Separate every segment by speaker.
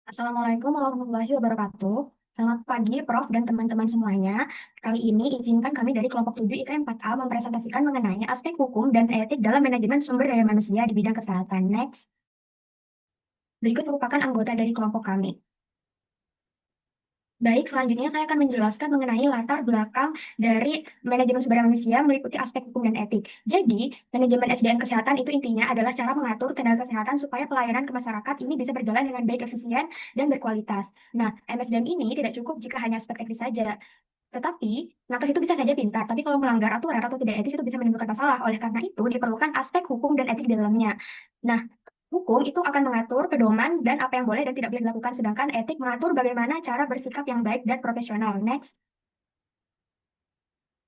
Speaker 1: Assalamualaikum warahmatullahi wabarakatuh. Selamat pagi, Prof. dan teman-teman semuanya. Kali ini izinkan kami dari kelompok 7 IK 4A mempresentasikan mengenai aspek hukum dan etik dalam manajemen sumber daya manusia di bidang kesehatan. Next. Berikut merupakan anggota dari kelompok kami. Baik, selanjutnya saya akan menjelaskan mengenai latar belakang dari manajemen sumber daya manusia meliputi aspek hukum dan etik. Jadi, manajemen SDM kesehatan itu intinya adalah cara mengatur tenaga kesehatan supaya pelayanan ke masyarakat ini bisa berjalan dengan baik, efisien, dan berkualitas. Nah, MSDM ini tidak cukup jika hanya aspek teknis saja. Tetapi, nakes itu bisa saja pintar, tapi kalau melanggar aturan atau tidak etis itu bisa menimbulkan masalah. Oleh karena itu, diperlukan aspek hukum dan etik di dalamnya. Nah, hukum itu akan mengatur pedoman dan apa yang boleh dan tidak boleh dilakukan, sedangkan etik mengatur bagaimana cara bersikap yang baik dan profesional. Next.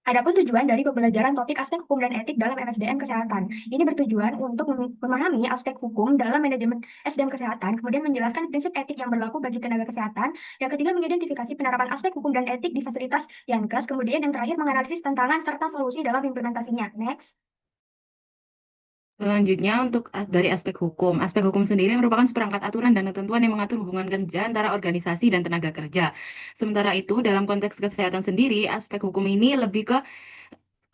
Speaker 1: Adapun tujuan dari pembelajaran topik aspek hukum dan etik dalam MSDM kesehatan. Ini bertujuan untuk memahami aspek hukum dalam manajemen SDM kesehatan, kemudian menjelaskan prinsip etik yang berlaku bagi tenaga kesehatan. Yang ketiga, mengidentifikasi penerapan aspek hukum dan etik di fasilitas Yankes. Kemudian yang terakhir, menganalisis tantangan serta solusi dalam implementasinya. Next.
Speaker 2: Selanjutnya, untuk dari aspek hukum sendiri merupakan seperangkat aturan dan ketentuan yang mengatur hubungan kerja antara organisasi dan tenaga kerja. Sementara itu, dalam konteks kesehatan sendiri, aspek hukum ini lebih ke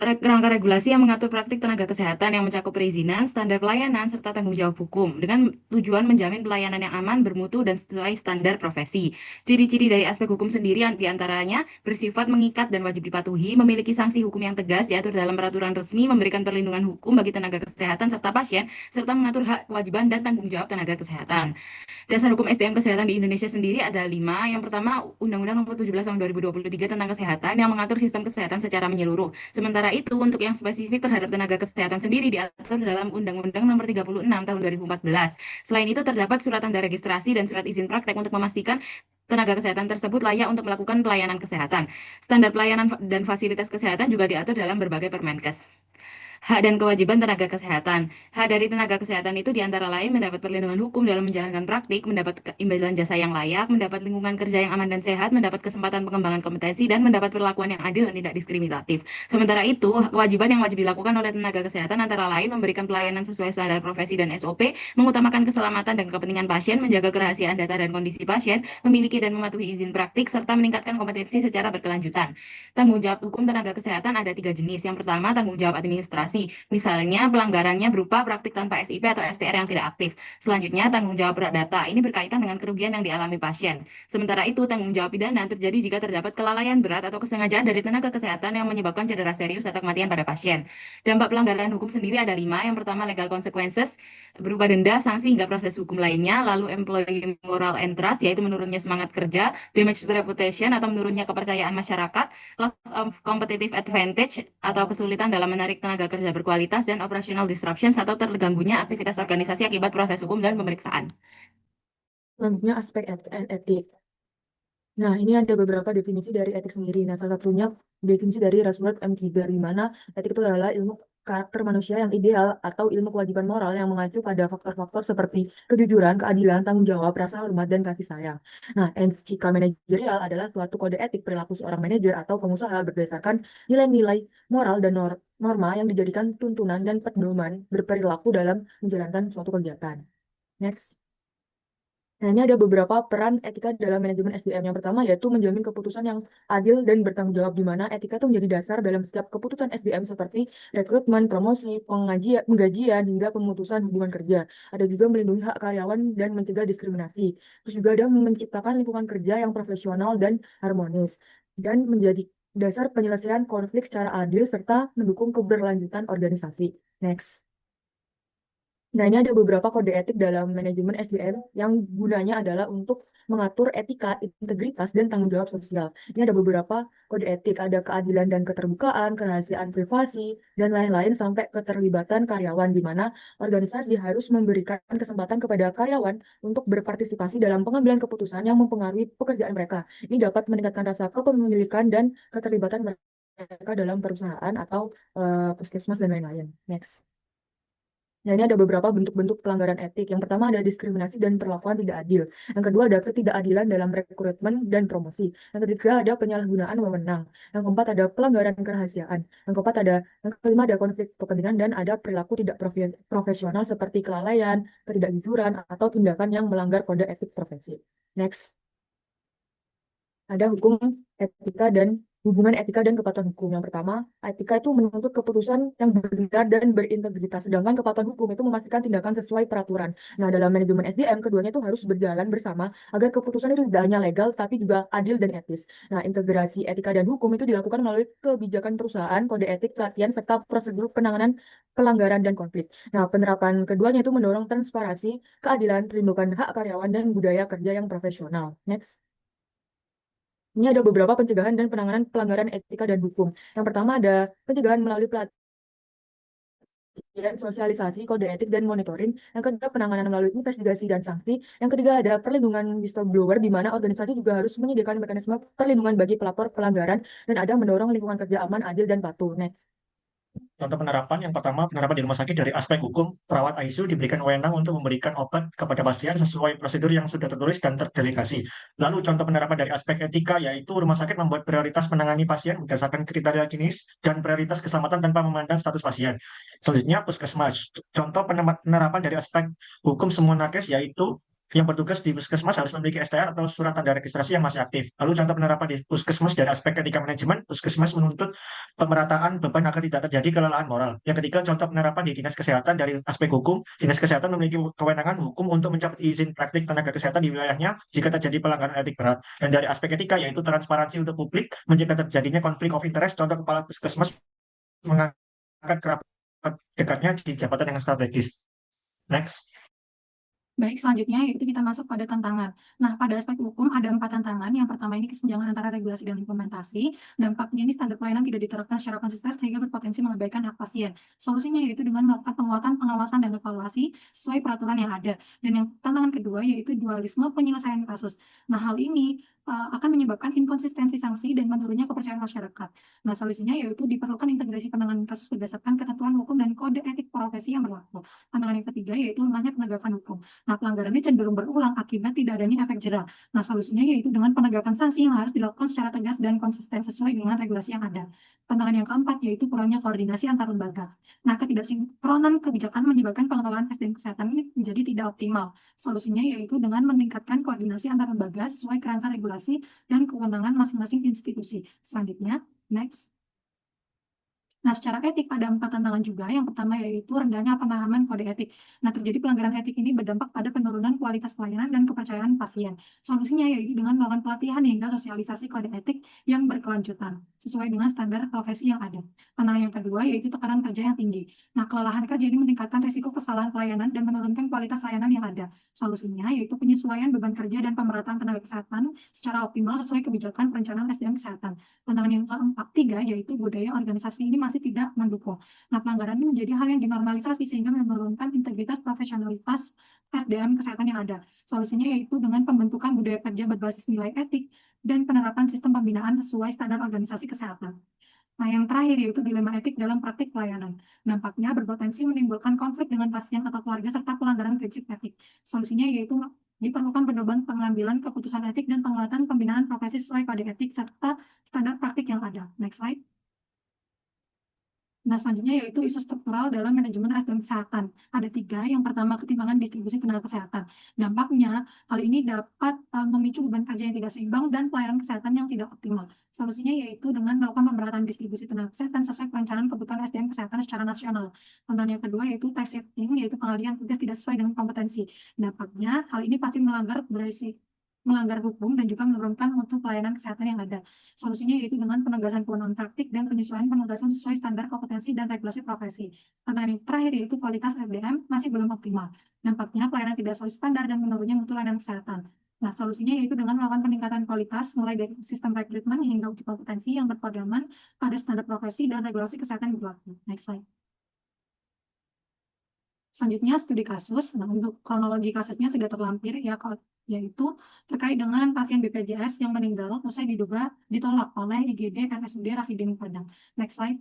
Speaker 2: rangka regulasi yang mengatur praktik tenaga kesehatan yang mencakup perizinan, standar pelayanan, serta tanggung jawab hukum, dengan tujuan menjamin pelayanan yang aman, bermutu, dan sesuai standar profesi. Ciri-ciri dari aspek hukum sendiri diantaranya bersifat mengikat dan wajib dipatuhi, memiliki sanksi hukum yang tegas, diatur dalam peraturan resmi, memberikan perlindungan hukum bagi tenaga kesehatan serta pasien, serta mengatur hak, kewajiban, dan tanggung jawab tenaga kesehatan. Dasar hukum SDM kesehatan di Indonesia sendiri ada lima. Yang pertama, Undang-Undang Nomor 17 Tahun 2023 tentang kesehatan yang mengatur sistem kesehatan secara menyeluruh. Sementara itu, untuk yang spesifik terhadap tenaga kesehatan sendiri diatur dalam Undang-Undang Nomor 36 Tahun 2014. Selain itu, terdapat surat tanda registrasi dan surat izin praktek untuk memastikan tenaga kesehatan tersebut layak untuk melakukan pelayanan kesehatan. Standar pelayanan dan fasilitas kesehatan juga diatur dalam berbagai Permenkes. Hak dan kewajiban tenaga kesehatan. Hak dari tenaga kesehatan itu diantara lain mendapat perlindungan hukum dalam menjalankan praktik, mendapat imbalan jasa yang layak, mendapat lingkungan kerja yang aman dan sehat, mendapat kesempatan pengembangan kompetensi, dan mendapat perlakuan yang adil dan tidak diskriminatif. Sementara itu, kewajiban yang wajib dilakukan oleh tenaga kesehatan antara lain memberikan pelayanan sesuai standar profesi dan SOP, mengutamakan keselamatan dan kepentingan pasien, menjaga kerahasiaan data dan kondisi pasien, memiliki dan mematuhi izin praktik, serta meningkatkan kompetensi secara berkelanjutan. Tanggung jawab hukum tenaga kesehatan ada tiga jenis. Yang pertama, tanggung jawab administrasi. Misalnya, pelanggarannya berupa praktik tanpa SIP atau STR yang tidak aktif. Selanjutnya, tanggung jawab data. Ini berkaitan dengan kerugian yang dialami pasien. Sementara itu, tanggung jawab pidana terjadi jika terdapat kelalaian berat atau kesengajaan dari tenaga kesehatan yang menyebabkan cedera serius atau kematian pada pasien. Dampak pelanggaran hukum sendiri ada lima. Yang pertama, legal consequences, berupa denda, sanksi, hingga proses hukum lainnya. Lalu, employee moral and trust, yaitu menurunnya semangat kerja, damage to reputation, atau menurunnya kepercayaan masyarakat, loss of competitive advantage atau kesulitan dalam menarik tenaga kerja berkualitas, dan operational disruptions atau terganggunya aktivitas organisasi akibat proses hukum dan pemeriksaan.
Speaker 3: Selanjutnya aspek etik. Nah, ini ada beberapa definisi dari etik sendiri. Nah, salah satunya definisi dari Roswell M3, di mana etik itu adalah ilmu karakter manusia yang ideal atau ilmu kewajiban moral yang mengacu pada faktor-faktor seperti kejujuran, keadilan, tanggung jawab, rasa hormat, dan kasih sayang. Nah, etika manajerial adalah suatu kode etik perilaku seorang manajer atau pengusaha berdasarkan nilai-nilai moral dan norma yang dijadikan tuntunan dan pedoman berperilaku dalam menjalankan suatu kegiatan. Next. Nah, ini ada beberapa peran etika dalam manajemen SDM. Yang pertama yaitu menjamin keputusan yang adil dan bertanggung jawab, di mana etika itu menjadi dasar dalam setiap keputusan SDM seperti rekrutmen, promosi, penggajian, hingga pemutusan hubungan kerja. Ada juga melindungi hak karyawan dan mencegah diskriminasi. Terus juga ada menciptakan lingkungan kerja yang profesional dan harmonis, dan menjadi dasar penyelesaian konflik secara adil serta mendukung keberlanjutan organisasi. Next. Nah, ini ada beberapa kode etik dalam manajemen SDM yang gunanya adalah untuk mengatur etika, integritas, dan tanggung jawab sosial. Ini ada beberapa kode etik, ada keadilan dan keterbukaan, kerahasiaan privasi, dan lain-lain sampai keterlibatan karyawan, di mana organisasi harus memberikan kesempatan kepada karyawan untuk berpartisipasi dalam pengambilan keputusan yang mempengaruhi pekerjaan mereka. Ini dapat meningkatkan rasa kepemilikan dan keterlibatan mereka dalam perusahaan atau puskesmas dan lain-lain. Next. Nah, ini ada beberapa bentuk-bentuk pelanggaran etik. Yang pertama ada diskriminasi dan perlakuan tidak adil. Yang kedua ada ketidakadilan dalam rekrutmen dan promosi. Yang ketiga ada penyalahgunaan wewenang. Yang keempat ada pelanggaran kerahasiaan. Yang kelima ada konflik kepentingan dan ada perilaku tidak profesional seperti kelalaian, ketidakjujuran, atau tindakan yang melanggar kode etik profesi. Next. Ada hukum etika dan hubungan etika dan kepatuhan hukum. Yang pertama, etika itu menuntut keputusan yang benar dan berintegritas, sedangkan kepatuhan hukum itu memastikan tindakan sesuai peraturan. Nah, dalam manajemen SDM, keduanya itu harus berjalan bersama agar keputusan itu tidak hanya legal, tapi juga adil dan etis. Nah, integrasi etika dan hukum itu dilakukan melalui kebijakan perusahaan, kode etik, pelatihan, serta prosedur penanganan pelanggaran dan konflik. Nah, penerapan keduanya itu mendorong transparansi, keadilan, perlindungan hak karyawan, dan budaya kerja yang profesional. Next. Ini ada beberapa pencegahan dan penanganan pelanggaran etika dan hukum. Yang pertama ada pencegahan melalui pelatihan, sosialisasi, kode etik, dan monitoring. Yang kedua, penanganan melalui investigasi dan sanksi. Yang ketiga, ada perlindungan whistleblower, di mana organisasi juga harus menyediakan mekanisme perlindungan bagi pelapor pelanggaran, dan ada mendorong lingkungan kerja aman, adil, dan patuh. Next.
Speaker 4: Contoh penerapan yang pertama, penerapan di rumah sakit dari aspek hukum, perawat ICU diberikan wewenang untuk memberikan obat kepada pasien sesuai prosedur yang sudah tertulis dan terdelegasi. Lalu contoh penerapan dari aspek etika, yaitu rumah sakit membuat prioritas menangani pasien berdasarkan kriteria klinis dan prioritas keselamatan tanpa memandang status pasien. Selanjutnya, puskesmas. Contoh penerapan dari aspek hukum semua nakes, yaitu yang bertugas di puskesmas harus memiliki STR atau surat tanda registrasi yang masih aktif. Lalu contoh penerapan di puskesmas dari aspek etika manajemen, puskesmas menuntut pemerataan beban agar tidak terjadi kelelahan moral. Yang ketiga, contoh penerapan di dinas kesehatan dari aspek hukum. Dinas kesehatan memiliki kewenangan hukum untuk mencabut izin praktik tenaga kesehatan di wilayahnya jika terjadi pelanggaran etik berat. Dan dari aspek etika, yaitu transparansi untuk publik, mencegah terjadinya konflik of interest. Contoh kepala puskesmas mengangkat kerabat dekatnya di jabatan yang strategis. Next.
Speaker 5: Baik, selanjutnya yaitu kita masuk pada tantangan. Nah, pada aspek hukum ada 4 tantangan. Yang pertama ini kesenjangan antara regulasi dan implementasi. Dampaknya ini standar pelayanan tidak diterapkan secara konsisten sehingga berpotensi mengabaikan hak pasien. Solusinya yaitu dengan melakukan penguatan pengawasan dan evaluasi sesuai peraturan yang ada. Dan yang tantangan kedua yaitu dualisme penyelesaian kasus. Nah, hal ini akan menyebabkan inkonsistensi sanksi dan menurunnya kepercayaan masyarakat. Nah, solusinya yaitu diperlukan integrasi penanganan kasus berdasarkan ketentuan hukum dan kode etik profesi yang berlaku. Tantangan yang ketiga yaitu lemahnya penegakan hukum. Nah, pelanggaran ini cenderung berulang akibat tidak adanya efek jera. Nah, solusinya yaitu dengan penegakan sanksi yang harus dilakukan secara tegas dan konsisten sesuai dengan regulasi yang ada. Tantangan yang keempat yaitu kurangnya koordinasi antar lembaga. Nah, ketidaksinkronan kebijakan menyebabkan pengelolaan SDM kesehatan ini menjadi tidak optimal. Solusinya yaitu dengan meningkatkan koordinasi antar lembaga sesuai kerangka regulasi dan kewenangan masing-masing institusi. Selanjutnya, next. Nah, secara etik ada 4 tantangan juga. Yang pertama yaitu rendahnya pemahaman kode etik. Nah, terjadi pelanggaran etik ini berdampak pada penurunan kualitas pelayanan dan kepercayaan pasien. Solusinya yaitu dengan melakukan pelatihan hingga sosialisasi kode etik yang berkelanjutan, sesuai dengan standar profesi yang ada. Tantangan yang kedua yaitu tekanan kerja yang tinggi. Nah, kelelahan kerja ini meningkatkan risiko kesalahan pelayanan dan menurunkan kualitas layanan yang ada. Solusinya yaitu penyesuaian beban kerja dan pemerataan tenaga kesehatan secara optimal sesuai kebijakan perencanaan SDM kesehatan. Tantangan yang keempat, tiga, yaitu budaya organisasi ini masih tidak mendukung. Nah, pelanggaran ini menjadi hal yang dinormalisasi sehingga menurunkan integritas profesionalitas SDM kesehatan yang ada. Solusinya yaitu dengan pembentukan budaya kerja berbasis nilai etik dan penerapan sistem pembinaan sesuai standar organisasi kesehatan. Nah, yang terakhir yaitu dilema etik dalam praktik pelayanan. Dampaknya berpotensi menimbulkan konflik dengan pasien atau keluarga serta pelanggaran prinsip etik. Solusinya yaitu diperlukan pedoman pengambilan keputusan etik dan penguatan pembinaan profesi sesuai kode etik serta standar praktik yang ada. Next slide. Nah, selanjutnya yaitu isu struktural dalam manajemen SDM kesehatan. Ada 3. Yang pertama, ketimpangan distribusi tenaga kesehatan. Dampaknya, hal ini dapat memicu beban kerja yang tidak seimbang dan pelayanan kesehatan yang tidak optimal. Solusinya yaitu dengan melakukan pemerataan distribusi tenaga kesehatan sesuai perencanaan kebutuhan SDM kesehatan secara nasional. Tantangan yang kedua yaitu task shifting, yaitu pengalihan tugas tidak sesuai dengan kompetensi. Dampaknya, hal ini pasti melanggar hukum dan juga menurunkan mutu pelayanan kesehatan yang ada. Solusinya yaitu dengan penegasan kewenangan praktik dan penyesuaian penugasan sesuai standar kompetensi dan regulasi profesi. Tantangan yang terakhir yaitu kualitas SDM masih belum optimal. Dampaknya pelayanan tidak sesuai standar dan menurunnya mutu layanan kesehatan. Nah, solusinya yaitu dengan melakukan peningkatan kualitas mulai dari sistem rekrutmen hingga uji kompetensi yang berpedoman pada standar profesi dan regulasi kesehatan yang berlaku. Next slide. Selanjutnya studi kasus. Nah, untuk kronologi kasusnya sudah terlampir ya, yaitu terkait dengan pasien BPJS yang meninggal usai diduga ditolak oleh IGD RSUD Rasidin Padang. Next slide.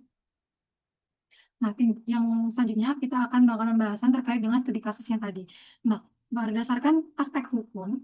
Speaker 5: Nah, yang selanjutnya kita akan melakukan pembahasan terkait dengan studi kasus yang tadi. Nah, berdasarkan aspek hukum,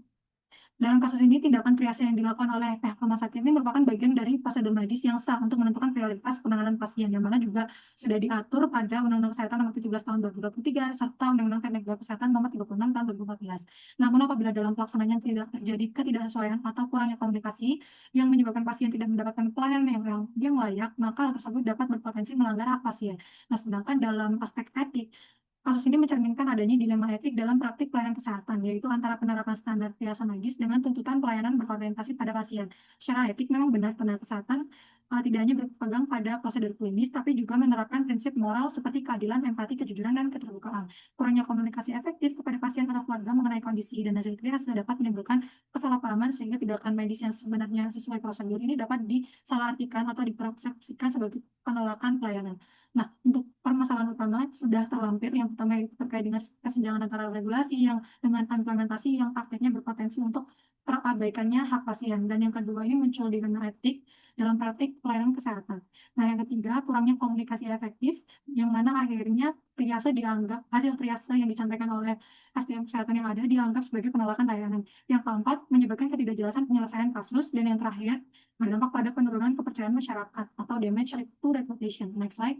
Speaker 5: dalam kasus ini, tindakan triase yang dilakukan oleh pihak rumah sakit ini merupakan bagian dari prosedur medis yang sah untuk menentukan prioritas penanganan pasien, yang mana juga sudah diatur pada Undang-Undang Kesehatan Nomor 17 Tahun 2023 serta Undang-Undang Tenaga Kesehatan Nomor 36 Tahun 2014. Namun apabila dalam pelaksanaannya tidak terjadi ketidaksesuaian atau kurangnya komunikasi yang menyebabkan pasien tidak mendapatkan pelayanan yang layak, maka hal tersebut dapat berpotensi melanggar hak pasien. Nah, sedangkan dalam aspek etik, kasus ini mencerminkan adanya dilema etik dalam praktik pelayanan kesehatan, yaitu antara penerapan standar triase medis dengan tuntutan pelayanan berorientasi pada pasien. Secara etik, memang benar tenaga kesehatan tidak hanya berpegang pada prosedur klinis, tapi juga menerapkan prinsip moral seperti keadilan, empati, kejujuran, dan keterbukaan. Kurangnya komunikasi efektif kepada pasien atau keluarga mengenai kondisi dan hasil triase dapat menimbulkan kesalahpahaman sehingga tindakan medis yang sebenarnya sesuai prosedur ini dapat disalahartikan atau dipersepsikan sebagai penolakan pelayanan. Nah, untuk permasalahan utama sudah terlampir. Yang pertama itu terkait dengan kesenjangan antara regulasi yang dengan implementasi yang prakteknya berpotensi untuk terabaikannya hak pasien. Dan yang kedua ini muncul dilema etik dalam praktik pelayanan kesehatan. Nah, yang ketiga kurangnya komunikasi efektif, yang mana akhirnya hasil triase yang disampaikan oleh SDM kesehatan yang ada dianggap sebagai penolakan layanan. Yang keempat, menyebabkan ketidakjelasan penyelesaian kasus. Dan yang terakhir, berdampak pada penurunan kepercayaan masyarakat atau damage to reputation. Next slide.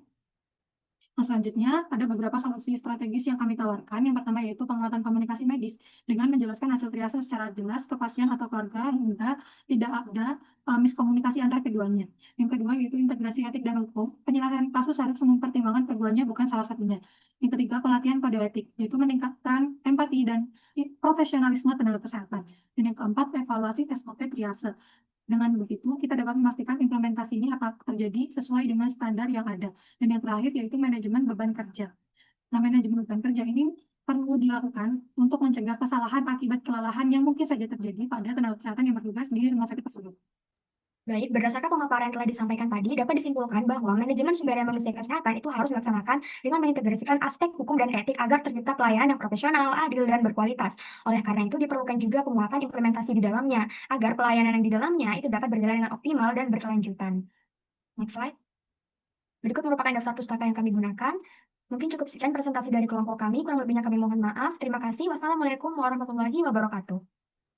Speaker 5: Nah, selanjutnya ada beberapa solusi strategis yang kami tawarkan. Yang pertama yaitu penguatan komunikasi medis dengan menjelaskan hasil triase secara jelas ke pasien atau keluarga hingga tidak ada miskomunikasi antar keduanya. Yang kedua yaitu integrasi etik dan hukum. Penyelesaian kasus harus mempertimbangkan keduanya, bukan salah satunya. Yang ketiga, pelatihan kode etik, yaitu meningkatkan empati dan profesionalisme tenaga kesehatan. Dan yang keempat, evaluasi SOP triase. Dengan begitu, kita dapat memastikan implementasi ini apakah terjadi sesuai dengan standar yang ada. Dan yang terakhir yaitu manajemen beban kerja. Nah, manajemen beban kerja ini perlu dilakukan untuk mencegah kesalahan akibat kelelahan yang mungkin saja terjadi pada tenaga kesehatan yang bertugas di rumah sakit tersebut.
Speaker 1: Baik, berdasarkan pemaparan yang telah disampaikan tadi, dapat disimpulkan bahwa manajemen sumber daya manusia kesehatan itu harus dilaksanakan dengan mengintegrasikan aspek hukum dan etik agar tercipta pelayanan yang profesional, adil, dan berkualitas. Oleh karena itu, diperlukan juga penguatan implementasi di dalamnya, agar pelayanan yang di dalamnya itu dapat berjalan dengan optimal dan berkelanjutan. Next slide. Berikut merupakan daftar pustaka yang kami gunakan. Mungkin cukup sekian presentasi dari kelompok kami, kurang lebihnya kami mohon maaf. Terima kasih. Wassalamualaikum warahmatullahi wabarakatuh.